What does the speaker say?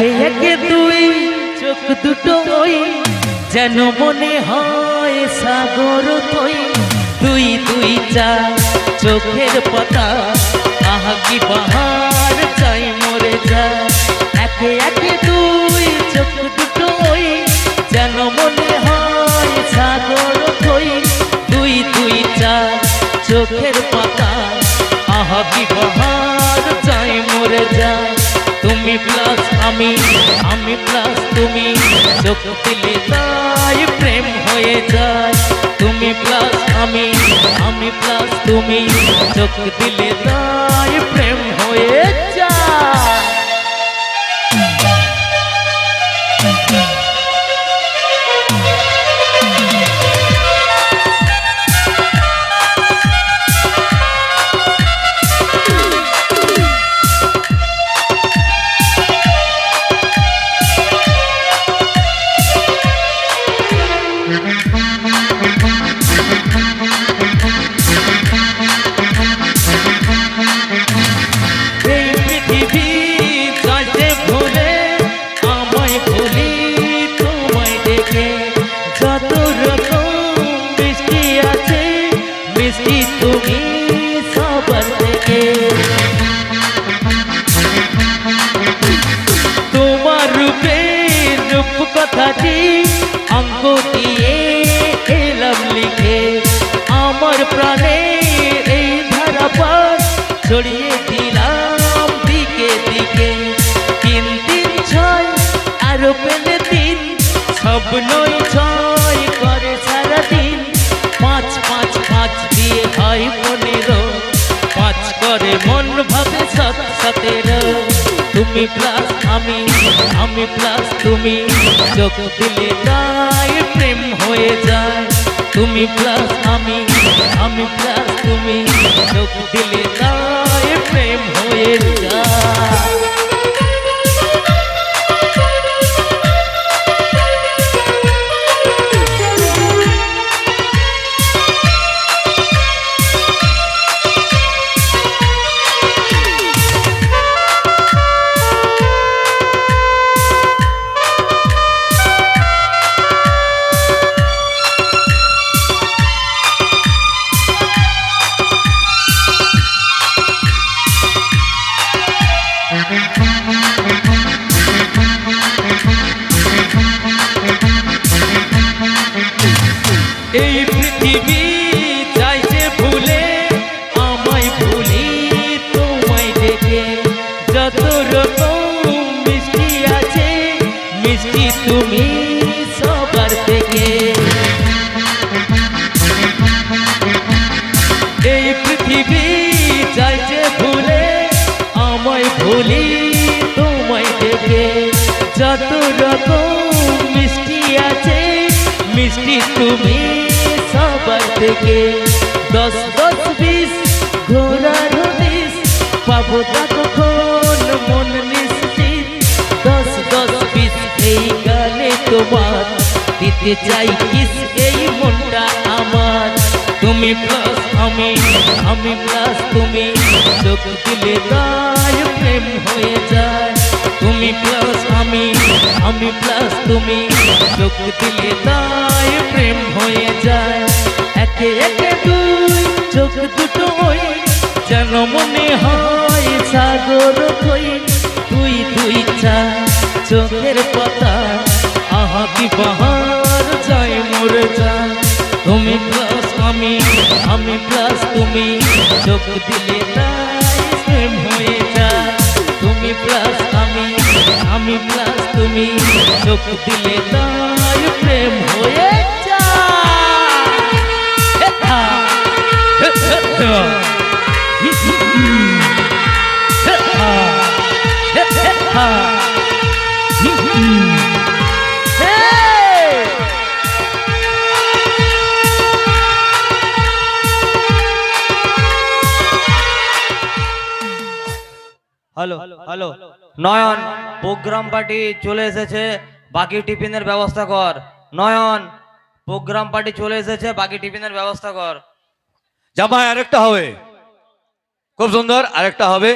একে একে দুই চোখ দুটো ওই যেন মনে হয় সাগর থই। দুই দুই চার চোখের পাতা আহা কি বাহার চাই মরে যায়। একে একে দুই চোখ দুটো ওই যেন মনে হয় সাগর থই। দুই দুই চার চোখের পাতা আহা কি বাহার চাই মরে যায়। তুমি প্লাস আমি, আমি প্লাস তুমি, চোখ দিলে তাই প্রেম হয়ে যায়। তুমি প্লাস আমি, আমি প্লাস তুমি, চোখ দিলে তাই প্রেম হয়ে যায়। তুমি সবার থেকে তোমার রূপের রূপ কথাটি অঙ্গ দিয়ে এলাম লিখে। আমার প্রাণের এই ধারাপাত ছড়িয়ে দিলাম দিকে দিকে। 3 3 6 আরো পেলে 3 সব নয় 6 করে সারাদিন। 5 5 5 দিয়ে হয় 15, 5 করে মন ভাবে 7 17। তুমি প্লাস আমি, আমি প্লাস তুমি, চোখ দিলে তাই প্রেম হয়ে যায়। তুমি প্লাস আমি, আমি প্লাস তুমি, চোখ দিলে তাই প্রেম হয়ে যায়। এই পৃথিবী চাইছে ভুলে আমায় ভুলি তোমায় দেখে। যত রকম মিষ্টি আছে মিষ্টি তুমি সবার থেকে। এই পৃথিবী চাইছে ভুলে আমায় ভুলি তোমায় দেখে। যত রকম মিষ্টি আছে মিষ্টি তুমি সবার থেকে। 10 10 20 ঘোরার হদিস পাবো তা কখন মন নিশ্চিত। 10 10 20 এই গানে তোমার দিতে চাই কিস এই মনটা আমার। তুমি প্লাস আমি, আমি প্লাস তুমি, চোখ দিলে তাই প্রেম হয়ে যায়। তুমি প্লাস আমি, আমি প্লাস তুমি, চোখ দিলে তাই প্রেম হয়ে যায়। একে একে দুই চোখ দুটো ওই যেন মনে হয় সাগর থই। দুই দুই চার চোখের পাতা আহা কি বাহার যায় মরে যায়। তুমি প্লাস আমি, আমি প্লাস তুমি, চোখ দিলে তাই প্রেম হয়ে যায়। তুমি প্লাস আমি, আমি প্লাস তুমি, চোখ দিলে তাই প্রেম হয়ে হ্যালো হ্যালো নয়ন, প্রোগ্রাম পার্টি চলে এসেছে, বাকি টিফিনের ব্যবস্থা কর। নয়ন, প্রোগ্রাম পার্টি চলে এসেছে, বাকি টিফিনের ব্যবস্থা কর। জামাই আরেকটা হবে, খুব সুন্দর, আরেকটা হবে।